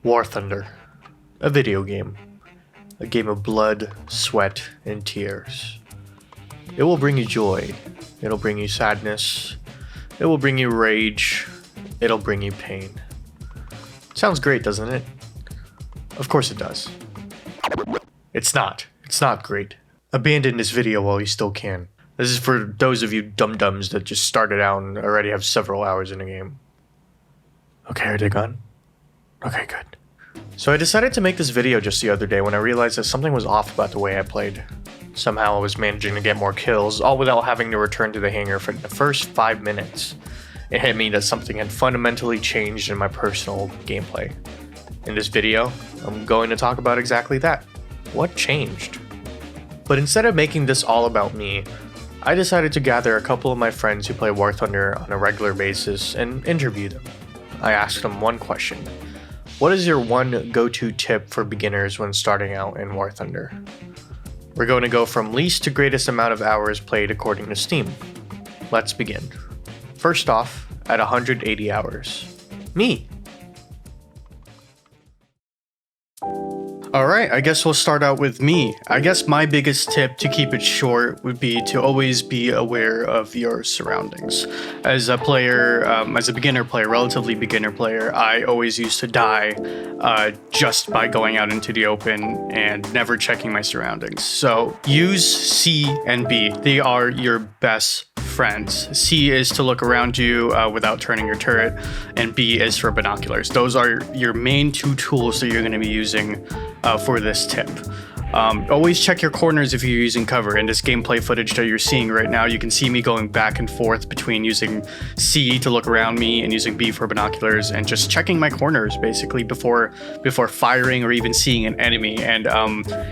War Thunder, a video game. A game of blood, sweat, and tears. It will bring you joy. It'll bring you sadness. It will bring you rage. It'll bring you pain. Sounds great, doesn't it? Of course it does. It's not. It's not great. Abandon this video while you still can. This is for those of you dum-dums that just started out and already have several hours in the game. Okay, are they gone? Okay, good. So I decided to make this video just the other day when I realized that something was off about the way I played. Somehow I was managing to get more kills, all without having to return to the hangar for the first 5 minutes. It hit me that something had fundamentally changed in my personal gameplay. In this video, I'm going to talk about exactly that. What changed? But instead of making this all about me, I decided to gather a couple of my friends who play War Thunder on a regular basis and interview them. I asked them one question. What is your one go-to tip for beginners when starting out in War Thunder? We're going to go from least to greatest amount of hours played according to Steam. Let's begin. First off, at 180 hours. Me. Alright, I guess we'll start out with me. I guess my biggest tip to keep it short would be to always be aware of your surroundings. As a player, as a beginner player, relatively beginner player, I always used to die just by going out into the open and never checking my surroundings. So use C and B. They are your best friends. C is to look around you without turning your turret, and B is for binoculars. Those are your main two tools that you're going to be using for this tip. Always check your corners if you're using cover. In this gameplay footage that you're seeing right now, you can see me going back and forth between using C to look around me and using B for binoculars and just checking my corners basically before firing or even seeing an enemy. And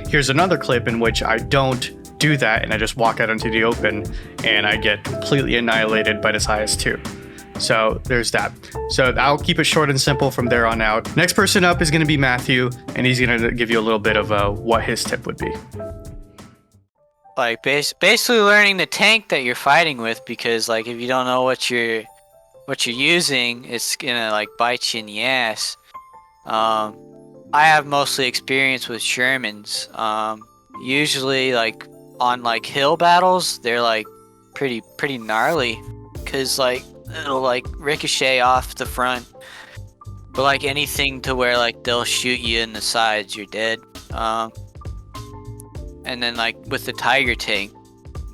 here's another clip in which I don't do that and I just walk out into the open and I get completely annihilated by this IS-2. So there's that. So I'll keep it short and simple from there on out. Next person up is going to be Matthew, and he's going to give you a little bit of what his tip would be. Like basically learning the tank that you're fighting with, because like if you don't know what you're using, it's gonna like bite you in the ass. I have mostly experience with Shermans. Usually like on like hill battles, they're like pretty gnarly, cause like it'll like ricochet off the front, but like anything to where like they'll shoot you in the sides, you're dead. And then like with the Tiger tank,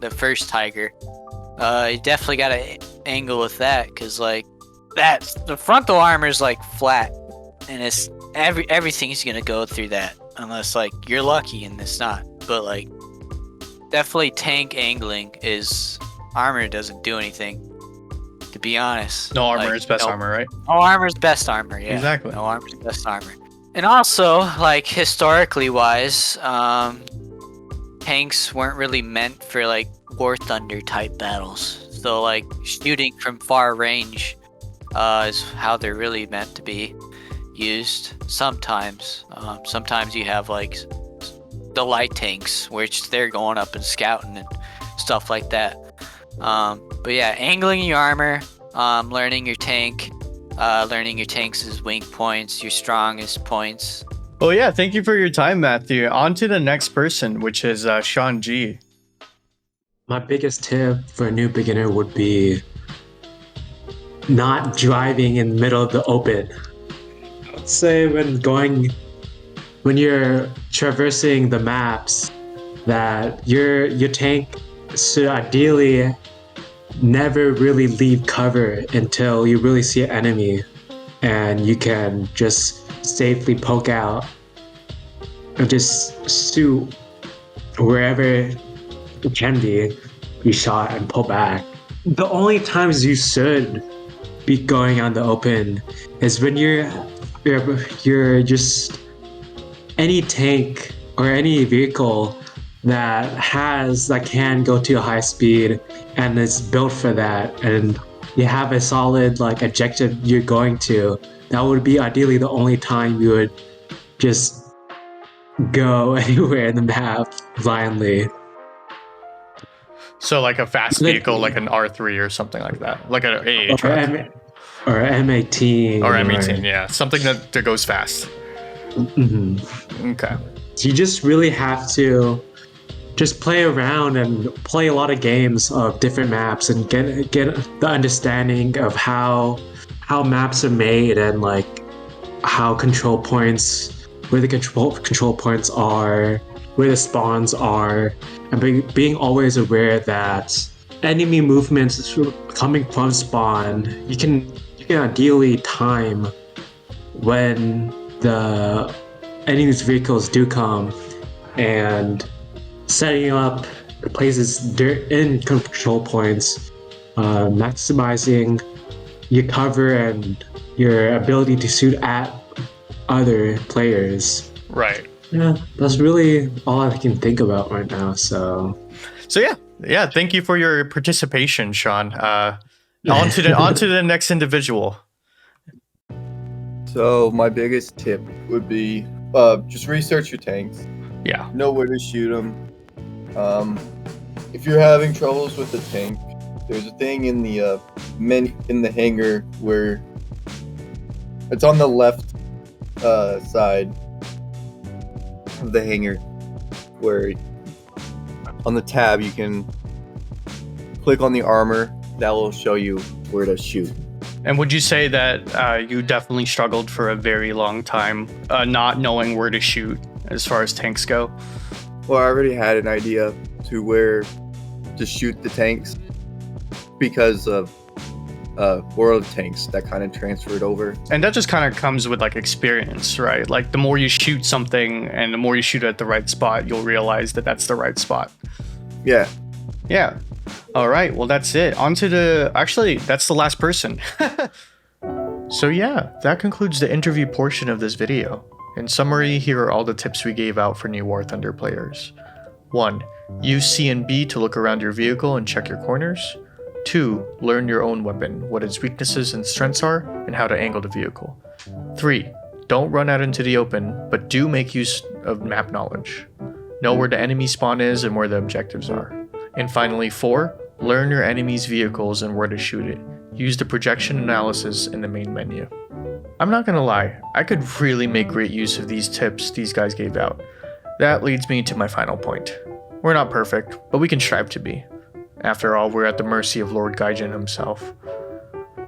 the first Tiger, you definitely got to angle with that, cause like the frontal armor is like flat, and it's everything's gonna go through that unless like you're lucky and it's not. But like definitely tank angling is armor doesn't do anything. To be honest, No armor like, is best armor, right? No armor is best armor. Yeah, Exactly. No armor is best armor. And also, like historically wise, tanks weren't really meant for like War Thunder type battles. So like shooting from far range is how they're really meant to be used. Sometimes you have like the light tanks, which they're going up and scouting and stuff like that. But yeah, angling your armor, learning your tank, learning your tanks' weak points, your strongest points. Well, yeah, thank you for your time, Matthew. On to the next person, which is Sean G. My biggest tip for a new beginner would be not driving in the middle of the open. I would say when you're traversing the maps, that your tank should ideally never really leave cover until you really see an enemy, and you can just safely poke out and just shoot wherever it can be shot and pull back. The only times you should be going on the open is when you're just any tank or any vehicle that can go to a high speed and it's built for that, and you have a solid like objective you're going to. That would be ideally the only time you would just go anywhere in the map blindly. So like a fast vehicle, like an R3 or something like that, like an AA truck. Or M18. Or M18, yeah, something that goes fast. Mhm. Okay. You just really have to just play around and play a lot of games of different maps and get the understanding of how maps are made and like how control points, where the control points are, where the spawns are, and being always aware that enemy movements coming from spawn, you can ideally time when the enemy's vehicles do come, and setting up places in control points, maximizing your cover and your ability to shoot at other players. Right. Yeah, that's really all I can think about right now. So yeah. Thank you for your participation, Sean. On to the next individual. So my biggest tip would be just research your tanks. Yeah. Know where to shoot them. If you're having troubles with the tank, there's a thing in the in the hangar where it's on the left side of the hangar, where on the tab you can click on the armor. That will show you where to shoot. And would you say that you definitely struggled for a very long time not knowing where to shoot as far as tanks go? Well, I already had an idea to where to shoot the tanks because of World of Tanks that kind of transferred over. And that just kind of comes with like experience, right? Like the more you shoot something and the more you shoot at the right spot, you'll realize that that's the right spot. Yeah. Yeah. All right. Well, that's it. On to the... Actually, that's the last person. So yeah, that concludes the interview portion of this video. In summary, here are all the tips we gave out for new War Thunder players. 1. Use C and B to look around your vehicle and check your corners. 2. Learn your own weapon, what its weaknesses and strengths are, and how to angle the vehicle. 3. Don't run out into the open, but do make use of map knowledge. Know where the enemy spawn is and where the objectives are. And finally, 4. Learn your enemy's vehicles and where to shoot it. Use the projection analysis in the main menu. I'm not gonna lie, I could really make great use of these tips these guys gave out. That leads me to my final point. We're not perfect, but we can strive to be. After all, we're at the mercy of Lord Gaijin himself.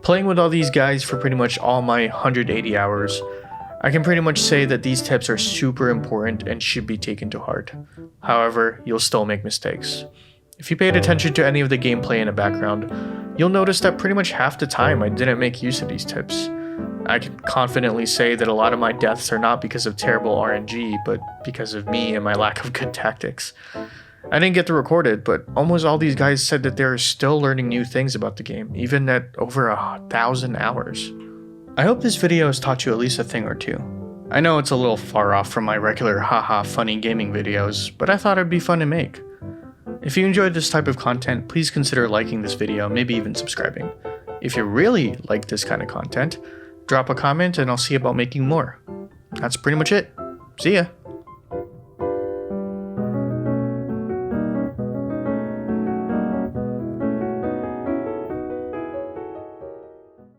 Playing with all these guys for pretty much all my 180 hours, I can pretty much say that these tips are super important and should be taken to heart. However, you'll still make mistakes. If you paid attention to any of the gameplay in the background, you'll notice that pretty much half the time I didn't make use of these tips. I can confidently say that a lot of my deaths are not because of terrible RNG, but because of me and my lack of good tactics. I didn't get to record it, but almost all these guys said that they're still learning new things about the game, even at over 1,000 hours. I hope this video has taught you at least a thing or two. I know it's a little far off from my regular haha funny gaming videos, but I thought it'd be fun to make. If you enjoyed this type of content, please consider liking this video, maybe even subscribing. If you really like this kind of content, drop a comment and I'll see about making more. That's pretty much it. See ya!